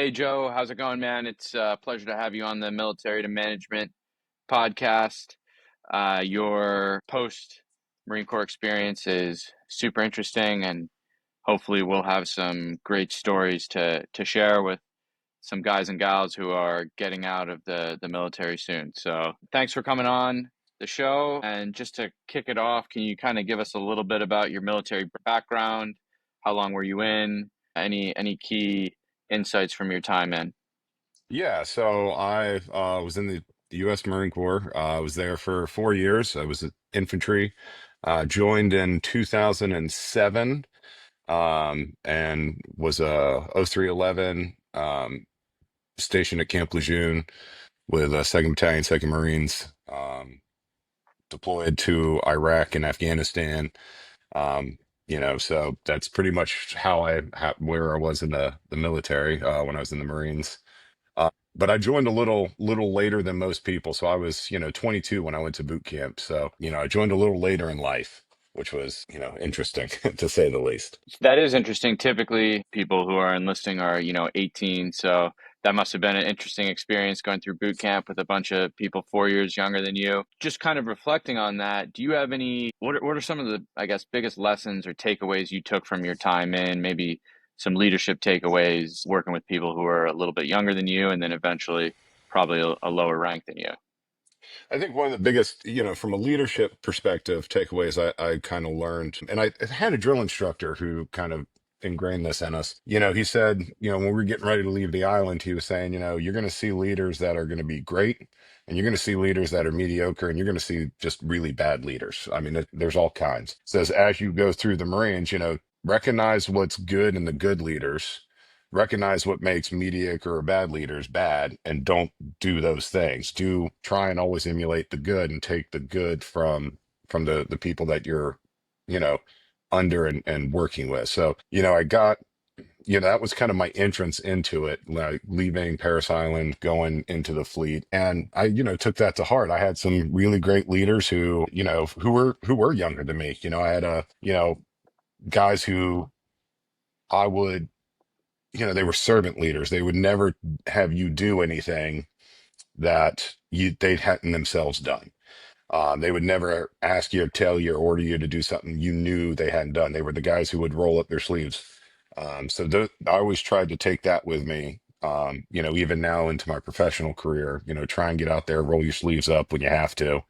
Hey Joe, how's it going, man? It's a pleasure to have you on the Military to Management podcast. Your post Marine Corps experience is super interesting, and hopefully we'll have some great stories to share with some guys and gals who are getting out of the military soon. So thanks for coming on the show. And just to kick it off, can you kind of give us a little bit about your military background? How long were you in? Any key insights from your time in? Yeah, so I was in the U.S. Marine Corps. I was there for 4 years. I was infantry. Joined in 2007, and was a 0311, stationed at Camp Lejeune with 2nd Battalion, 2nd Marines. Deployed to Iraq and Afghanistan. So that's pretty much where I was in the military when I was in the Marines. But I joined a little later than most people. So I was, 22 when I went to boot camp. So, I joined a little later in life, which was, interesting to say the least. That is interesting. Typically, people who are enlisting are, 18. So that must have been an interesting experience going through boot camp with a bunch of people 4 years younger than you. Just kind of reflecting on that, do you have what are some of the, I guess, biggest lessons or takeaways you took from your time in, maybe some leadership takeaways working with people who are a little bit younger than you and then eventually probably a lower rank than you? I think one of the biggest, from a leadership perspective, takeaways I kind of learned, and I had a drill instructor who kind of ingrained this in us. He said, when we were getting ready to leave the island, he was saying, you're going to see leaders that are going to be great, and you're going to see leaders that are mediocre, and you're going to see just really bad leaders. I mean, there's all kinds. Says as you go through the Marines, recognize what's good in the good leaders, recognize what makes mediocre or bad leaders bad, and don't do those things. Do try and always emulate the good and take the good from the people that you're, you know, under and working with. So, I got, that was kind of my entrance into it, like leaving Paris Island, going into the fleet. And I, took that to heart. I had some really great leaders who, who were younger than me. I had guys who I would, they were servant leaders. They would never have you do anything that they hadn't themselves done. They would never ask you or tell you or order you to do something you knew they hadn't done. They were the guys who would roll up their sleeves. I always tried to take that with me. Even now into my professional career, try and get out there, roll your sleeves up when you have to.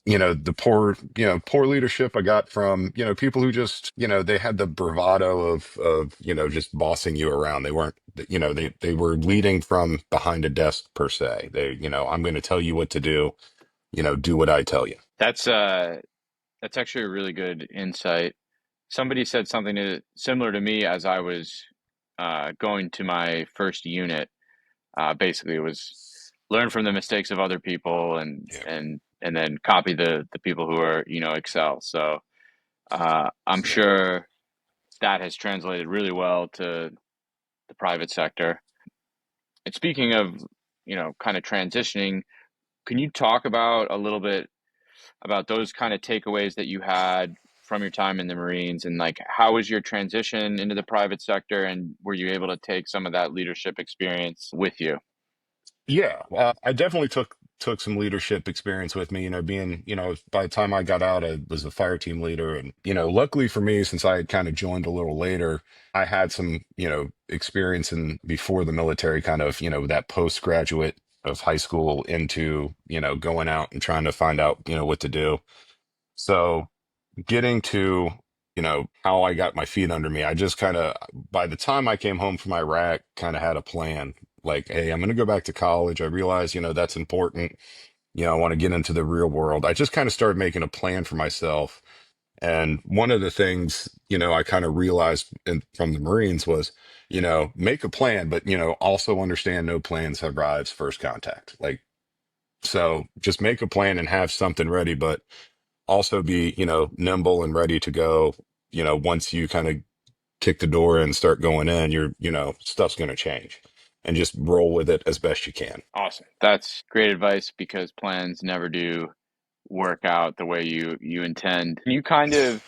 The poor leadership I got from, people who just, they had the bravado of, just bossing you around. They weren't, they were leading from behind a desk per se. I'm going to tell you what to do, do what I tell you. That's that's actually a really good insight. Somebody said something similar to me as I was going to my first unit. Basically, it was learn from the mistakes of other people and Yeah. and then copy the people who are excel. So I'm Yeah. sure that has translated really well to the private sector. And speaking of kind of transitioning, can you talk about a little bit about those kind of takeaways that you had from your time in the Marines and like how was your transition into the private sector and were you able to take some of that leadership experience with you? Yeah, I definitely took some leadership experience with me, being, by the time I got out, I was a fire team leader. And, luckily for me, since I had kind of joined a little later, I had some, experience in before the military, kind of, that postgraduate of high school into, going out and trying to find out, what to do. So getting to, how I got my feet under me, I just kind of, by the time I came home from Iraq, kind of had a plan. Like, hey, I'm going to go back to college. I realize, that's important. I want to get into the real world. I just kind of started making a plan for myself. And one of the things, I kind of realized from the Marines was, make a plan, but, also understand no plan survives first contact. Like, so just make a plan and have something ready, but also be, nimble and ready to go. Once you kind of kick the door and start going in, stuff's going to change, and just roll with it as best you can. Awesome. That's great advice because plans never do work out the way you intend. Can you kind of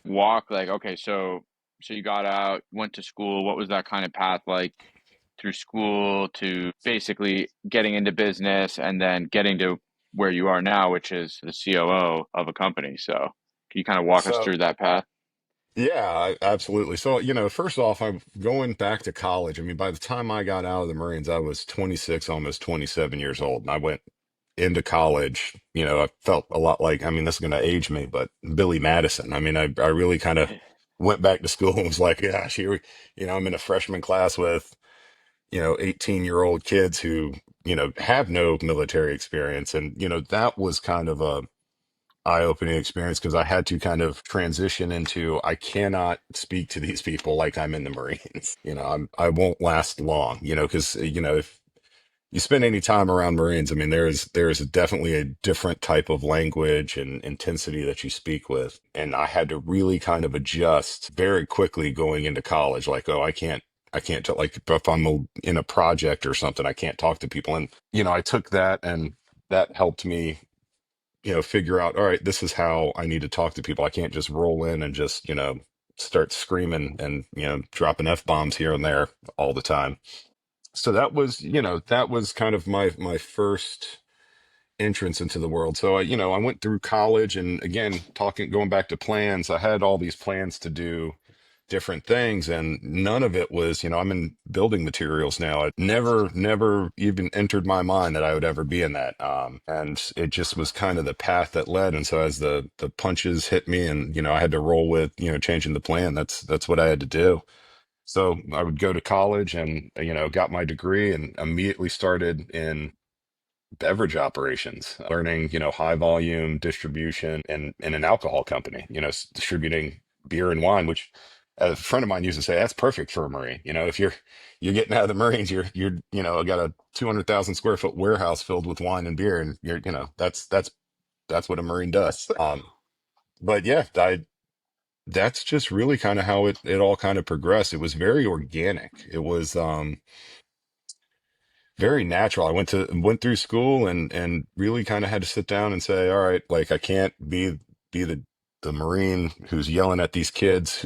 walk like, okay, so you got out, went to school, what was that kind of path like through school to basically getting into business and then getting to where you are now, which is the COO of a company. So can you kind of walk us So through that path? yeah, absolutely. So, first off, I'm going back to college. I mean, by the time I got out of the Marines, I was 26, almost 27 years old. And I went into college, I felt a lot like, I mean, this is going to age me, but Billy Madison. I mean, I really kind of went back to school and was like, gosh, I'm in a freshman class with, 18-year-old kids who, have no military experience. And, that was kind of a eye-opening experience because I had to kind of transition into I cannot speak to these people like I'm in the Marines. I won't last long, because if you spend any time around Marines, I mean there is definitely a different type of language and intensity that you speak with. And I had to really kind of adjust very quickly going into college, like, oh, I can't like if I'm in a project or something, I can't talk to people. And I took that and that helped me figure out, all right, this is how I need to talk to people. I can't just roll in and just, start screaming and, dropping F-bombs here and there all the time. So that was kind of my first entrance into the world. So I went through college and again, going back to plans, I had all these plans to do different things and none of it was, I'm in building materials now. It never even entered my mind that I would ever be in that. And it just was kind of the path that led. And so as the punches hit me and, I had to roll with, changing the plan, that's what I had to do. So I would go to college and, got my degree and immediately started in beverage operations, learning, high volume distribution in an alcohol company, distributing beer and wine, which a friend of mine used to say, that's perfect for a Marine. If you're getting out of the Marines, you're, got a 200,000 square foot warehouse filled with wine and beer. And you're, that's what a Marine does. But yeah, that's just really kind of how it all kind of progressed. It was very organic. It was, very natural. I went through school and really kind of had to sit down and say, all right, like I can't be the Marine who's yelling at these kids,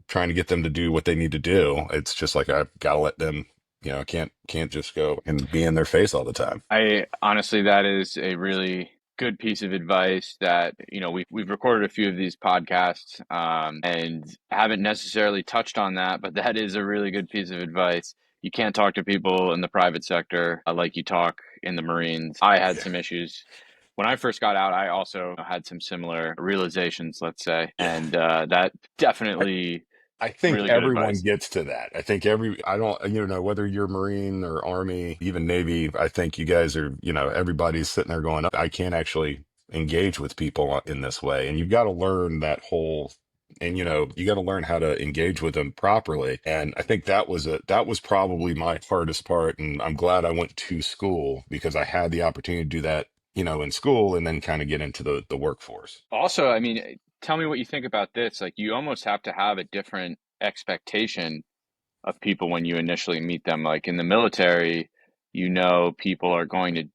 trying to get them to do what they need to do. It's just like I've got to let them, I can't just go and be in their face all the time. I honestly, that is a really good piece of advice that, we've recorded a few of these podcasts, and haven't necessarily touched on that, but that is a really good piece of advice. You can't talk to people in the private sector like you talk in the Marines. I had Yeah. some issues when I first got out. I also had some similar realizations, let's say, Yeah. and that definitely I think really good everyone advice. gets to that. I think I don't, whether you're Marine or Army, even Navy, I think you guys are, everybody's sitting there going, I can't actually engage with people in this way. And you've got to learn and you got to learn how to engage with them properly. And I think that was probably my hardest part. And I'm glad I went to school because I had the opportunity to do that, in school and then kind of get into the workforce. Also, I mean, tell me what you think about this. Like, you almost have to have a different expectation of people when you initially meet them. Like in the military, people are going to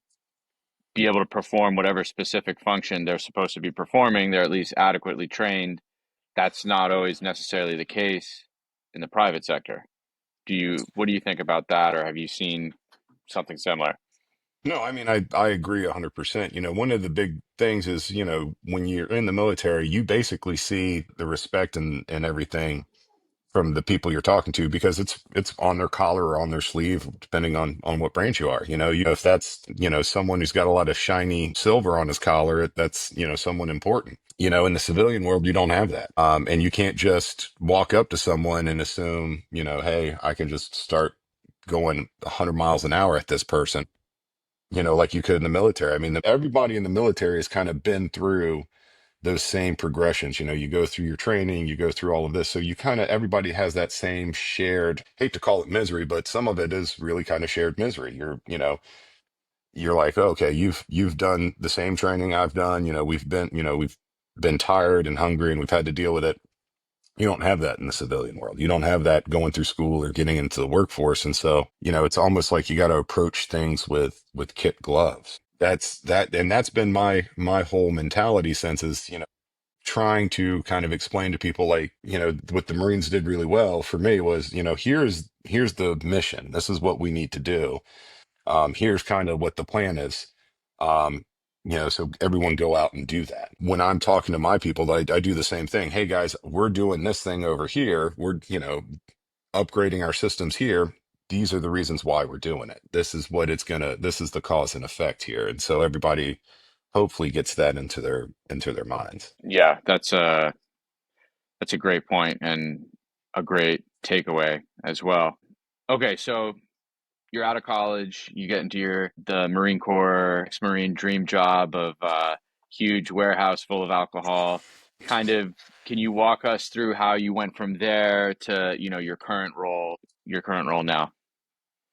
be able to perform whatever specific function they're supposed to be performing. They're at least adequately trained. That's not always necessarily the case in the private sector. What do you think about that, or have you seen something similar? No, I mean, I agree 100%. One of the big things is, when you're in the military, you basically see the respect and everything from the people you're talking to because it's on their collar or on their sleeve, depending on what branch you are. If that's, someone who's got a lot of shiny silver on his collar, that's, someone important. In the civilian world, you don't have that. And you can't just walk up to someone and assume, hey, I can just start going 100 miles an hour at this person, like you could in the military. I mean, everybody in the military has kind of been through those same progressions. You go through your training, you go through all of this. So you kind of, everybody has that same shared, hate to call it misery, but some of it is really kind of shared misery. You're like, okay, you've done the same training I've done. We've been tired and hungry and we've had to deal with it. You don't have that in the civilian world. You don't have that going through school or getting into the workforce. And so, it's almost like you got to approach things with kit gloves. And that's been my whole mentality since is, trying to kind of explain to people like, what the Marines did really well for me was, here's the mission. This is what we need to do. Here's kind of what the plan is. Um, so everyone go out and do that. When I'm talking to my people, I do the same thing. Hey guys, we're doing this thing over here. We're, upgrading our systems here. These are the reasons why we're doing it. This is what this is the cause and effect here. And so everybody hopefully gets that into their minds. Yeah, that's a great point and a great takeaway as well. Okay, so you're out of college, you get into the Marine Corps ex-Marine dream job of huge warehouse full of alcohol. Kind of, can you walk us through how you went from there to, your current role now?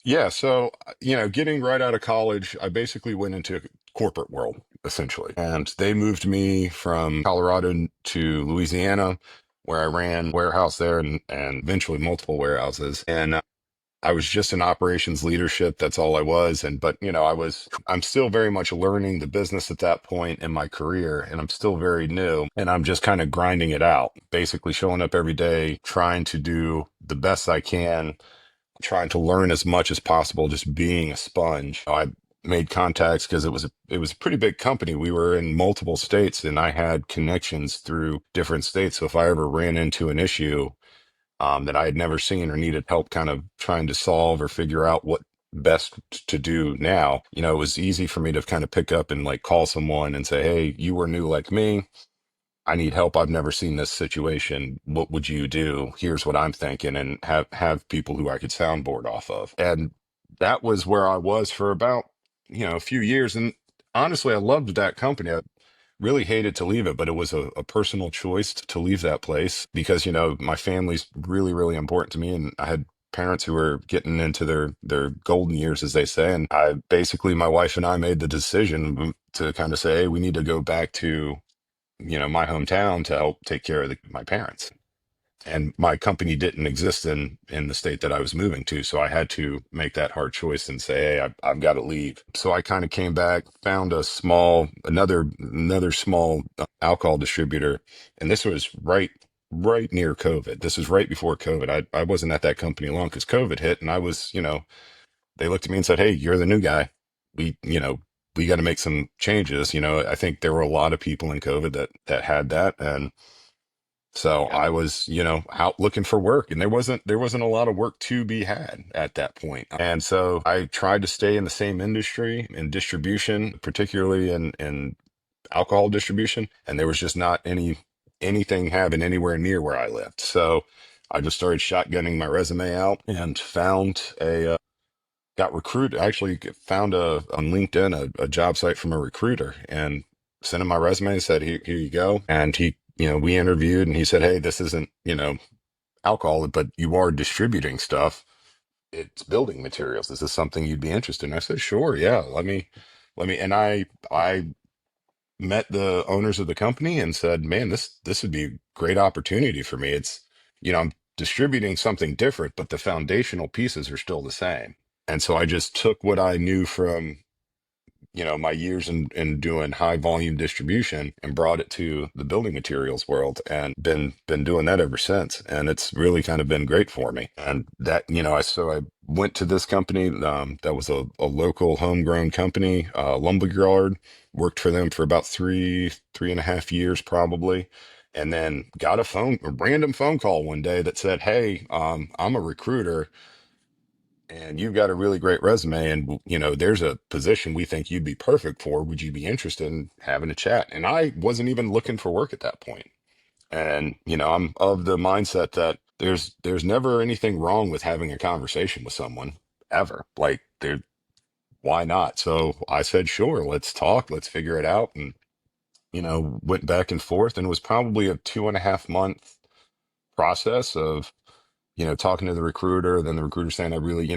Yeah, so getting right out of college, I basically went into corporate world essentially. And they moved me from Colorado to Louisiana, where I ran warehouse there and eventually multiple warehouses. And I was just in operations leadership. That's all I was. But I'm still very much learning the business at that point in my career, and I'm still very new, and I'm just kind of grinding it out, basically showing up every day, trying to do the best I can, trying to learn as much as possible, just being a sponge. I made contacts because it was a pretty big company. We were in multiple states, and I had connections through different states. So if I ever ran into an issue that I had never seen or needed help kind of trying to solve or figure out what best to do now, it was easy for me to kind of pick up and like call someone and say, hey, you were new like me. I need help. I've never seen this situation. What would you do? Here's what I'm thinking, and have people who I could soundboard off of. And that was where I was for about, a few years. And honestly, I loved that company. I really hated to leave it, but it was a personal choice to leave that place because, my family's really, really important to me. And I had parents who were getting into their golden years, as they say. And I basically, my wife and I made the decision to kind of say, hey, we need to go back to my hometown to help take care of my parents. And my company didn't exist in the state that I was moving to, so I had to make that hard choice and say, "Hey, I've got to leave." So I kind of came back, found another small alcohol distributor, and this was right near COVID. This was right before COVID. I wasn't at that company long because COVID hit, and I was, they looked at me and said, "Hey, you're the new guy. We got to make some changes." I think there were a lot of people in COVID that had that, and so Yeah. I was, out looking for work, and there wasn't a lot of work to be had at that point. And so I tried to stay in the same industry in distribution, particularly in alcohol distribution, and there was just not anything happening anywhere near where I lived. So I just started shotgunning my resume out and found got recruited. Actually, found on LinkedIn a job site from a recruiter and sent him my resume and said, here you go. And we interviewed, and he said, hey, this isn't, alcohol, but you are distributing stuff. It's building materials. Is this something you'd be interested in? I said, sure. Yeah. And I met the owners of the company and said, man, this would be a great opportunity for me. It's, I'm distributing something different, but the foundational pieces are still the same. And so I just took what I knew from, my years in doing high volume distribution and brought it to the building materials world and been doing that ever since. And it's really kind of been great for me. And that, I went to this company, that was a local homegrown company, lumberyard, worked for them for about 3.5 years probably. And then got a random phone call one day that said, hey, I'm a recruiter and you've got a really great resume, and there's a position we think you'd be perfect for. Would you be interested in having a chat? And I wasn't even looking for work at that point. And I'm of the mindset that there's never anything wrong with having a conversation with someone ever. Like, why not? So I said, sure, let's talk, let's figure it out. And went back and forth, and it was probably a 2.5 month process of talking to the recruiter, then the recruiter saying, I really,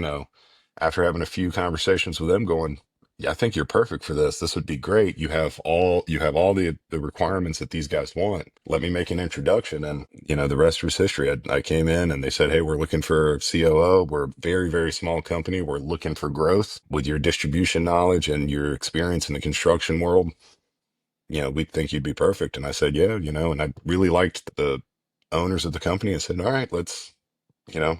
after having a few conversations with them going, yeah, I think you're perfect for this. This would be great. You have all the requirements that these guys want. Let me make an introduction. And, the rest was history. I came in and they said, hey, we're looking for a COO. We're a very, very small company. We're looking for growth with your distribution knowledge and your experience in the construction world. We think you'd be and I said, yeah, and I really liked the owners of the company and said, all right, let's, you know,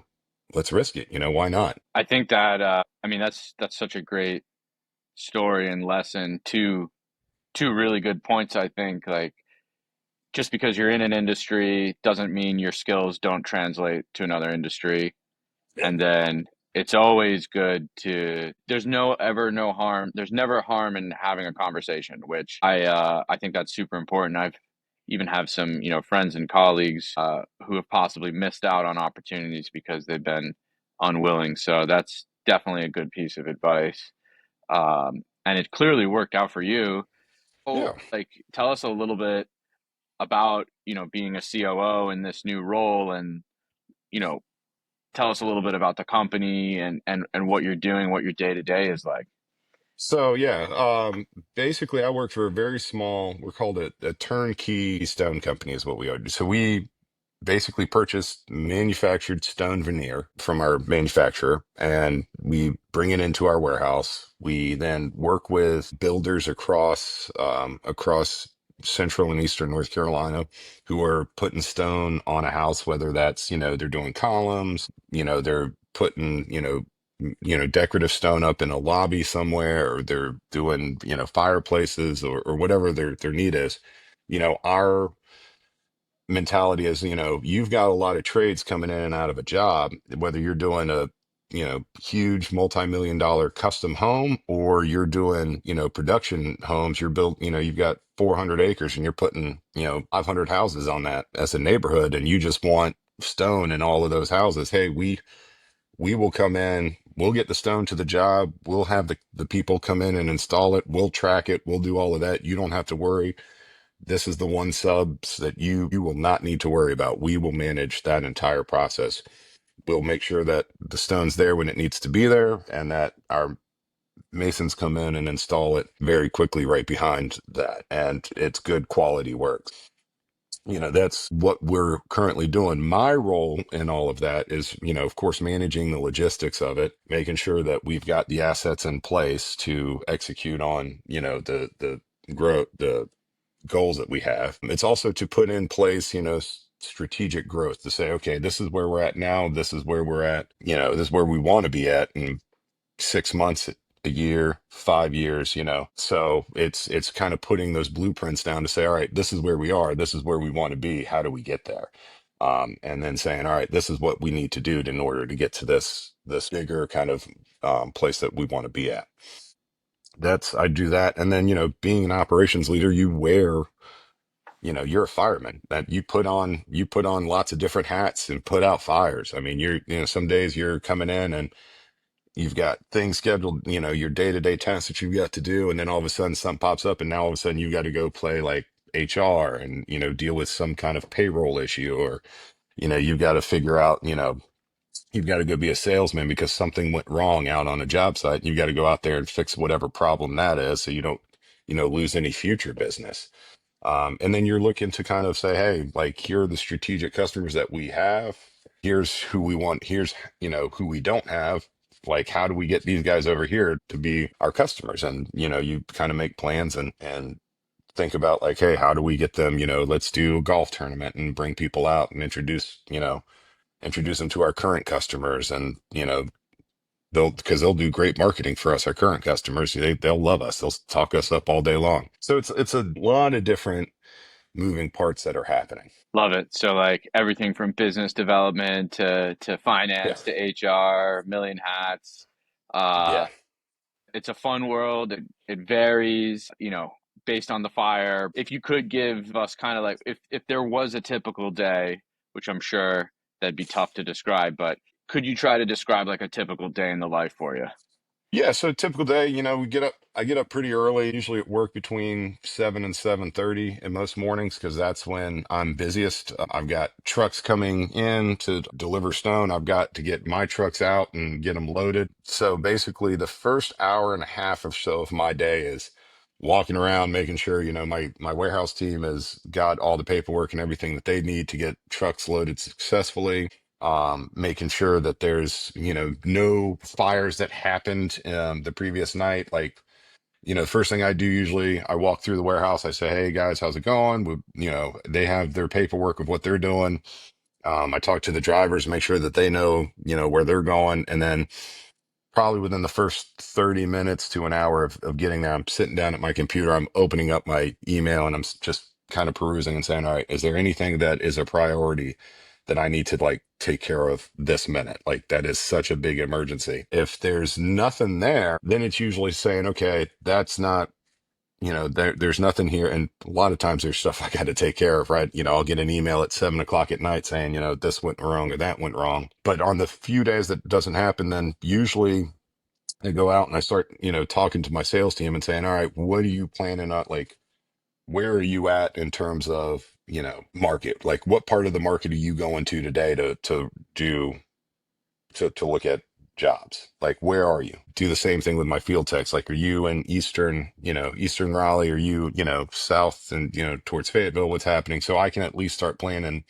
let's risk it. Why not? I think that I mean that's such a great story and lesson. Two really good points, I think. Like just because you're in an industry doesn't mean your skills don't translate to another industry. Yeah. And then it's always good to there's no harm, there's never harm in having a conversation, which I think that's super important. I've even have some, friends and colleagues who have possibly missed out on opportunities because they've been unwilling. So that's definitely a good piece of advice. And it clearly worked out for you. Oh, Yeah. like tell us a little bit about, being a COO in this new role, and, you know, tell us a little bit about the company and what you're doing, what your day to day is like. So yeah, basically I work for a very small, we're called a turnkey stone company is what we are. So we basically purchase manufactured stone veneer from our manufacturer and we bring it into our warehouse. We then work with builders across central and eastern North Carolina who are putting stone on a house, whether that's, they're doing columns, they're putting, decorative stone up in a lobby somewhere, or they're doing, fireplaces or whatever their need is. Our mentality is, you've got a lot of trades coming in and out of a job, whether you're doing a, huge multi-million dollar custom home or you're doing, production homes, you're built, you've got 400 acres and you're putting, 500 houses on that as a neighborhood and you just want stone in all of those houses. Hey, we will come in, we'll get the stone to the job, we'll have the people come in and install it, we'll track it, we'll do all of that. You don't have to worry. This is the one subs that you will not need to worry about. We will manage that entire process. We'll make sure that the stone's there when it needs to be there and that our masons come in and install it very quickly right behind that. And it's good quality work. That's what we're currently doing. My role in all of that is, of course, managing the logistics of it, making sure that we've got the assets in place to execute on, the growth, the goals that we have. It's also to put in place, strategic growth to say, okay, this is where we're at now. This is where we're at. This is where we want to be at in 6 months, a year, 5 years. So it's kind of putting those blueprints down to say, all right, this is where we are. This is where we want to be. How do we get there? And then saying, all right, this is what we need to do in order to get to this bigger kind of place that we want to be at. I do that. And then, being an operations leader, you're a fireman that you put on lots of different hats and put out fires. I mean, some days you're coming in and you've got things scheduled, your day-to-day tasks that you've got to do. And then all of a sudden something pops up and now all of a sudden you've got to go play like HR and, deal with some kind of payroll issue or, you've got to figure out, you've got to go be a salesman because something went wrong out on a job site. You've got to go out there and fix whatever problem that is so you don't, lose any future business. And then you're looking to kind of say, hey, like, here are the strategic customers that we have. Here's who we want. Here's, who we don't have. Like, how do we get these guys over here to be our customers? And, you kind of make plans and think about like, hey, how do we get them, let's do a golf tournament and bring people out and introduce them to our current customers. And, because they'll do great marketing for us, our current customers. They'll love us. They'll talk us up all day long. So it's a lot of different moving parts that are happening. Love it. So like everything from business development to Yeah. finance to HR, million hats. Yeah. Uh, it's a fun world. It varies, based on the fire. If you could give us kind of like if there was a typical day, which I'm sure that'd be tough to describe, but could you try to describe like a typical day in the life for you? Yeah, so typical day, I get up pretty early, usually at work between 7 and 7:30 in most mornings because that's when I'm busiest. I've got trucks coming in to deliver stone. I've got to get my trucks out and get them loaded. So basically the first hour and a half or so of my day is walking around making sure, my warehouse team has got all the paperwork and everything that they need to get trucks loaded successfully, making sure that there's, no fires that happened the previous night. Like, the first thing I do usually, I walk through the warehouse. I say, "Hey guys, how's it going?" They have their paperwork of what they're doing. I talk to the drivers, make sure that they know, where they're going. And then probably within the first 30 minutes to an hour of getting there, I'm sitting down at my computer, I'm opening up my email and just kind of perusing and saying, all right, is there anything that is a priority that I need to like take care of this minute? Like that is such a big emergency. If there's nothing there, then it's usually saying, okay, that's not, there's nothing here. And a lot of times there's stuff I got to take care of, right? I'll get an email at 7 o'clock at night saying, this went wrong or that went wrong. But on the few days that doesn't happen, then usually I go out and I start, talking to my sales team and saying, all right, what are you planning on? Like, where are you at in terms of, market? Like, what part of the market are you going to today do, to look at jobs? Like, where are you? Do the same thing with my field techs. Like, are you in Eastern Raleigh? Are you, south and, towards Fayetteville? What's happening? So I can at least start planning,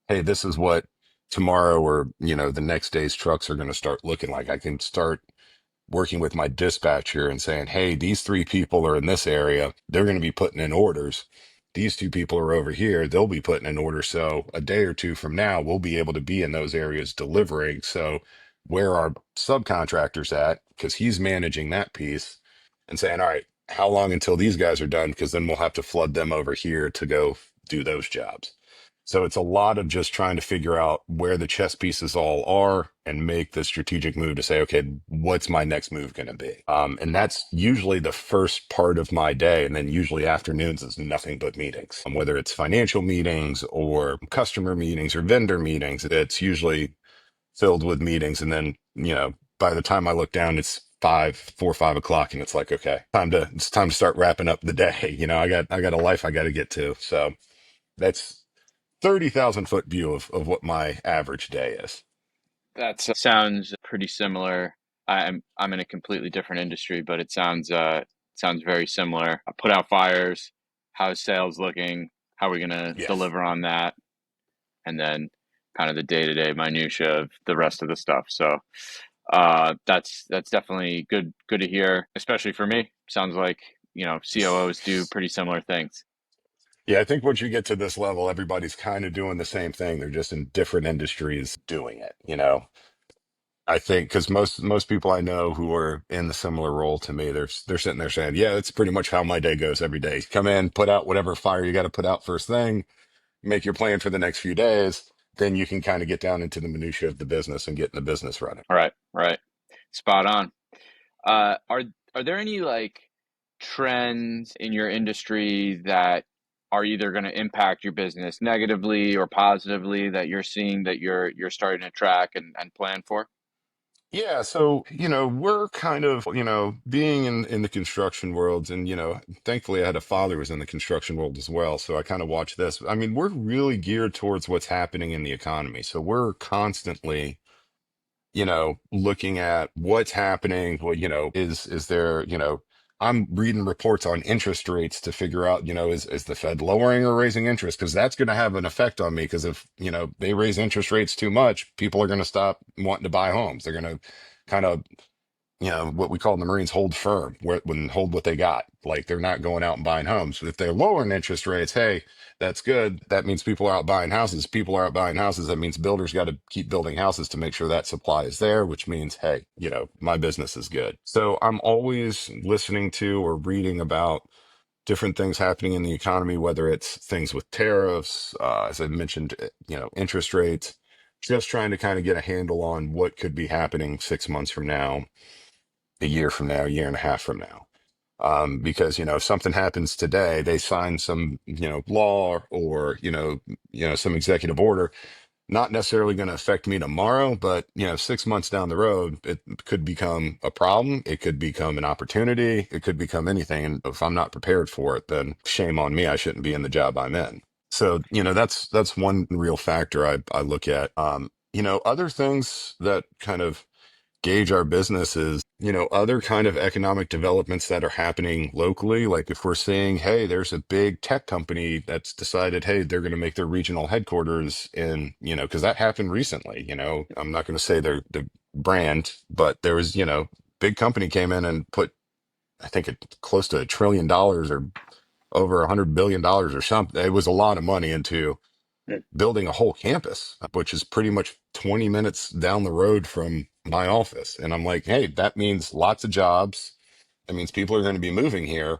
hey, this is what tomorrow or, the next day's trucks are going to start looking like. I can start working with my dispatcher and saying, hey, these three people are in this area. They're going to be putting in orders. These two people are over here. They'll be putting in orders. So a day or two from now, we'll be able to be in those areas delivering. So where are subcontractors at? Because he's managing that piece and saying, all right, how long until these guys are done? Because then we'll have to flood them over here to go do those jobs. So it's a lot of just trying to figure out where the chess pieces all are and make the strategic move to say, okay, what's my next move going to be? And that's usually the first part of my day. And then usually afternoons is nothing but meetings, whether it's financial meetings or customer meetings or vendor meetings. It's usually filled with meetings. And then, by the time I look down, it's 4 or 5 o'clock, and it's like, okay, it's time to start wrapping up the day. I got a life I got to get to. So that's 30,000 foot view of what my average day is. That sounds pretty similar. I'm in a completely different industry, but it sounds very similar. I put out fires. How's sales looking? How are we gonna Yes. deliver on that? And then kind of the day-to-day minutia of the rest of the stuff. So that's definitely good to hear, especially for me. Sounds like COOs do pretty similar things. Yeah, I think once you get to this level, everybody's kind of doing the same thing. They're just in different industries doing it. I think because most people I know who are in the similar role to me, they're sitting there saying, "Yeah, that's pretty much how my day goes every day. Come in, put out whatever fire you got to put out first thing, make your plan for the next few days, then you can kind of get down into the minutia of the business and getting the business running." Right, right. Spot on. Are there any like trends in your industry that are either going to impact your business negatively or positively that you're seeing that you're starting to track and plan for? Yeah, so we're kind of being in the construction worlds, and thankfully I had a father who was in the construction world as well, so I kind of watch this. I mean, we're really geared towards what's happening in the economy, so we're constantly looking at what's happening. Well, is there, I'm reading reports on interest rates to figure out, is the Fed lowering or raising interest? Because that's going to have an effect on me. Because if, they raise interest rates too much, people are going to stop wanting to buy homes. They're going to kind of what we call in the Marines hold firm, when hold what they got. Like they're not going out and buying homes. If they're lowering interest rates, hey, that's good. That means people are out buying houses. People are out buying houses. That means builders got to keep building houses to make sure that supply is there, which means, hey, my business is good. So I'm always listening to or reading about different things happening in the economy, whether it's things with tariffs, as I mentioned, interest rates, just trying to kind of get a handle on what could be happening 6 months from now, a year from now, a year and a half from now. Because if something happens today, they sign some law or some executive order, not necessarily going to affect me tomorrow, but 6 months down the road, it could become a problem. It could become an opportunity. It could become anything. And if I'm not prepared for it, then shame on me. I shouldn't be in the job I'm in. So that's one real factor I look at. Other things that kind of gauge our business is, other kind of economic developments that are happening locally. Like if we're seeing, hey, there's a big tech company that's decided, hey, they're going to make their regional headquarters in, because that happened recently. I'm not going to say they're the brand, but there was, big company came in and put, I think it close to $1 trillion or over $100 billion or something. It was a lot of money into Mm. building a whole campus, which is pretty much 20 minutes down the road from my office. And I'm like, hey, that means lots of jobs. That means people are going to be moving here.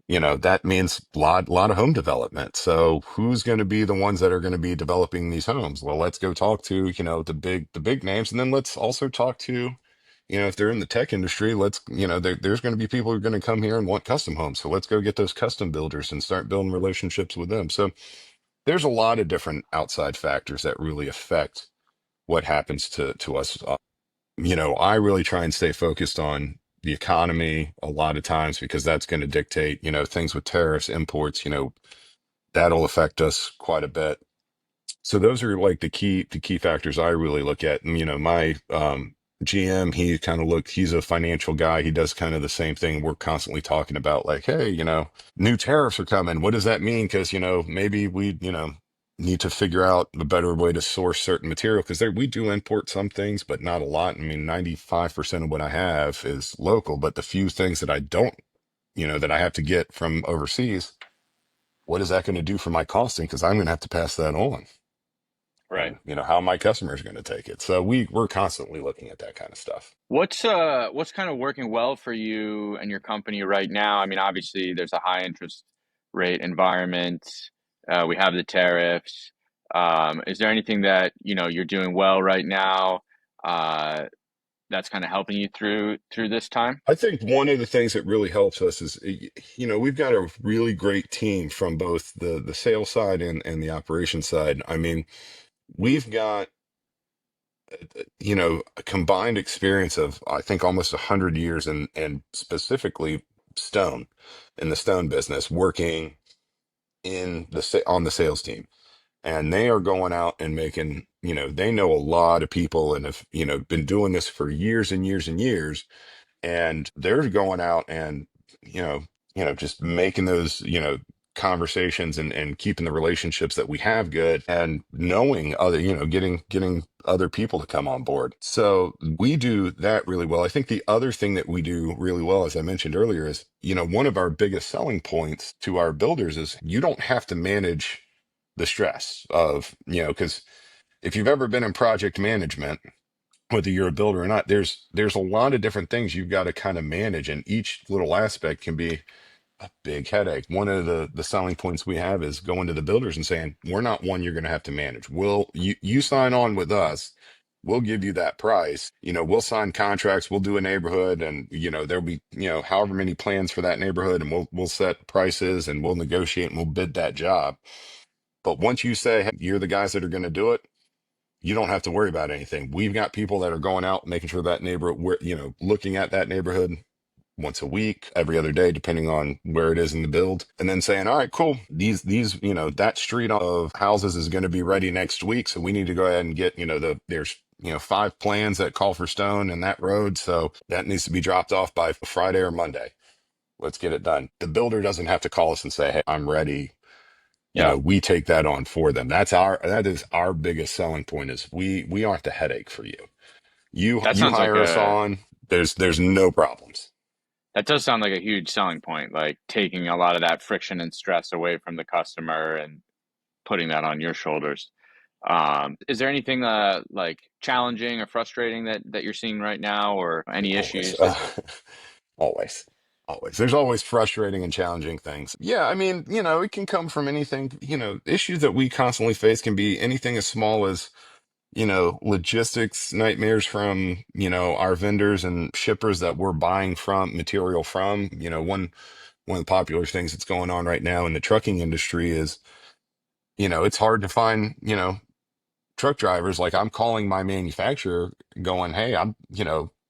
That means lot of home development. So who's going to be the ones that are going to be developing these homes? Well, let's go talk to, the big names. And then let's also talk to, if they're in the tech industry, there's going to be people who are going to come here and want custom homes. So let's go get those custom builders and start building relationships with them. So there's a lot of different outside factors that really affect what happens to us. I really try and stay focused on the economy a lot of times because that's going to dictate, things with tariffs, imports, that'll affect us quite a bit. So those are like the key factors I really look at. And, my GM, he's a financial guy. He does kind of the same thing. We're constantly talking about like, hey, new tariffs are coming. What does that mean? Because, maybe we, need to figure out a better way to source certain material because we do import some things, but not a lot. I mean, 95% of what I have is local, but the few things that I don't, that I have to get from overseas, what is that going to do for my costing? Because I'm going to have to pass that on. Right. And how my customers going to take it. So we're constantly looking at that kind of stuff. What's kind of working well for you and your company right now? I mean, obviously there's a high interest rate environment. We have the tariffs. Is there anything that, you're doing well right now, that's kind of helping you through this time? I think one of the things that really helps us is, we've got a really great team from both the sales side and the operation side. I mean, we've got, a combined experience of, I think, almost 100 years and specifically stone in the stone business, working on the sales team. And they are going out and making, they know a lot of people and have, been doing this for years and years and years. And they're going out and, you know, just making those, conversations and keeping the relationships that we have good and knowing other, getting other people to come on board. So we do that really well. I think the other thing that we do really well, as I mentioned earlier, is, one of our biggest selling points to our builders is you don't have to manage the stress of, because if you've ever been in project management, whether you're a builder or not, there's a lot of different things you've got to kind of manage, and each little aspect can be a big headache. One of the selling points we have is going to the builders and saying, we're not one you're going to have to manage. You sign on with us. We'll give you that price. We'll sign contracts. We'll do a neighborhood, and there'll be however many plans for that neighborhood, and we'll set prices and we'll negotiate and we'll bid that job. But once you say, hey, you're the guys that are going to do it, you don't have to worry about anything. We've got people that are going out, making sure that neighborhood, looking at that neighborhood once a week, every other day, depending on where it is in the build, and then saying, all right, cool. These, that street of houses is going to be ready next week. So we need to go ahead and get, there's, 5 plans that call for stone in that road. So that needs to be dropped off by Friday or Monday. Let's get it done. The builder doesn't have to call us and say, hey, I'm ready. Yeah, We take that on for them. That is our biggest selling point is we aren't the headache for you. You that you sounds like hire us a on, there's no problems. that does sound like a huge selling point, like taking a lot of that friction and stress away from the customer and putting that on your shoulders. Is there anything like challenging or frustrating that you're seeing right now, or any Always. issues that Always. Always. There's always frustrating and challenging things. Yeah, I mean, it can come from anything, issues that we constantly face can be anything as small as, logistics nightmares from, our vendors and shippers that we're buying from material from. One of the popular things that's going on right now in the trucking industry is, it's hard to find, truck drivers. Like, I'm calling my manufacturer going, hey,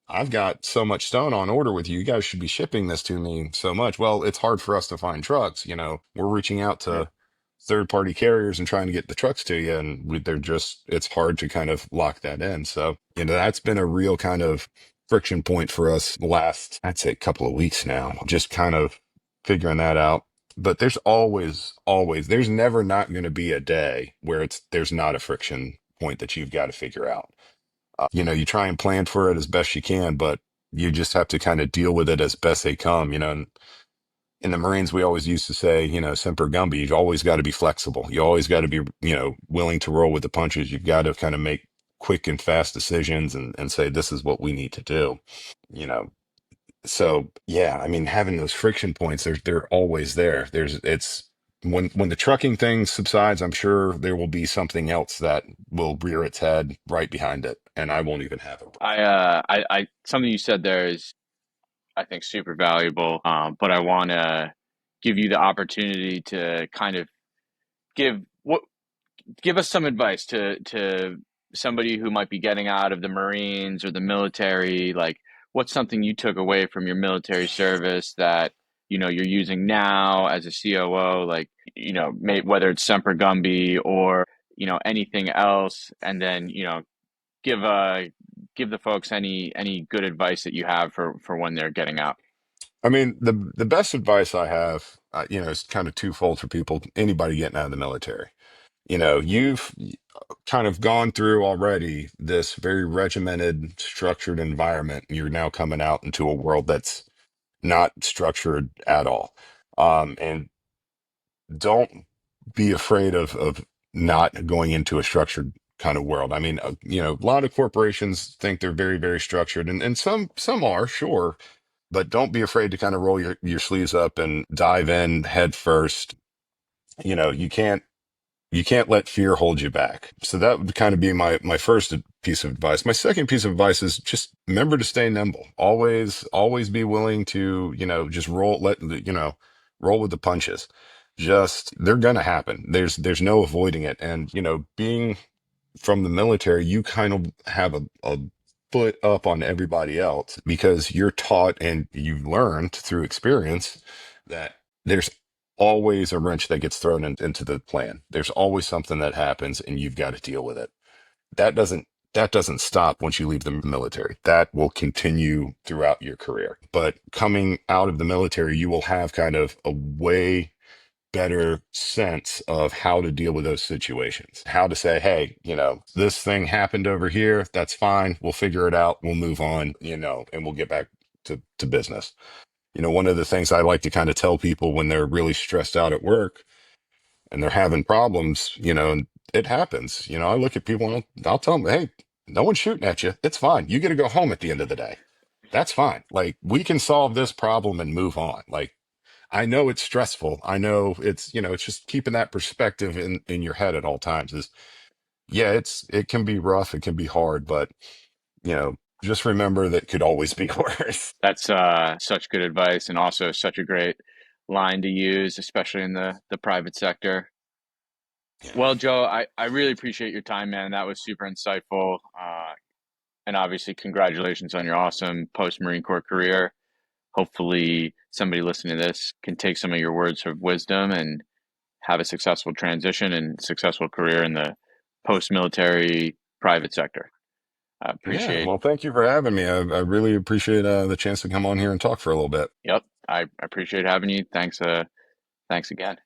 I've got so much stone on order with you. You guys should be shipping this to me so much. Well, it's hard for us to find trucks. We're reaching out yeah, to third party carriers and trying to get the trucks to you. And it's hard to kind of lock that in. So, that's been a real kind of friction point for us the last, I'd say, couple of weeks now, just kind of figuring that out. But there's never not going to be a day where there's not a friction point that you've got to figure out. You try and plan for it as best you can, but you just have to kind of deal with it as best they come, and in the Marines, we always used to say, semper gumby, you've always got to be flexible. You always got to be, willing to roll with the punches. You've got to kind of make quick and fast decisions and say, this is what we need to do. You know, so yeah, I mean, having those friction points, they're always there. It's when the trucking thing subsides, I'm sure there will be something else that will rear its head right behind it, and I won't even have it. Something you said there is, I think, super valuable. But I want to give you the opportunity to kind of give what give us some advice to somebody who might be getting out of the Marines or the military. Like, what's something you took away from your military service that you're using now as a COO? Like, whether it's Semper Gumby or anything else, and then give give the folks any good advice that you have for when they're getting out. I mean, the best advice I have, is kind of twofold for people, anybody getting out of the military. You've kind of gone through already this very regimented, structured environment. And you're now coming out into a world that's not structured at all. And don't be afraid of not going into a structured kind of world. I mean, a lot of corporations think they're very, very structured, and some are, sure, but don't be afraid to kind of roll your sleeves up and dive in head first. You can't let fear hold you back. So that would kind of be my first piece of advice. My second piece of advice is just remember to stay nimble. Always be willing to, just roll with the punches. Just they're gonna happen. There's no avoiding it. And, being from the military, you kind of have a foot up on everybody else because you're taught and you've learned through experience that there's always a wrench that gets thrown into the plan. There's always something that happens and you've got to deal with it. That doesn't that doesn't stop once you leave the military. That will continue throughout your career. But coming out of the military, you will have kind of a way better sense of how to deal with those situations, how to say, hey, this thing happened over here. That's fine. We'll figure it out. We'll move on, and we'll get back to business. One of the things I like to kind of tell people when they're really stressed out at work and they're having problems, and it happens. I look at people and I'll tell them, hey, no one's shooting at you. It's fine. You get to go home at the end of the day. That's fine. Like, we can solve this problem and move on. Like, I know it's stressful. I know it's just keeping that perspective in your head at all times is, yeah, it can be rough. It can be hard, but just remember that could always be worse. That's such good advice, and also such a great line to use, especially in the private sector. Yeah. Well, Joe, I really appreciate your time, man. That was super insightful. And obviously, congratulations on your awesome post Marine Corps career. Hopefully, somebody listening to this can take some of your words of wisdom and have a successful transition and successful career in the post military private sector. I Yeah. appreciate. Well, thank you for having me. I really appreciate the chance to come on here and talk for a little bit. Yep, I appreciate having you. Thanks again.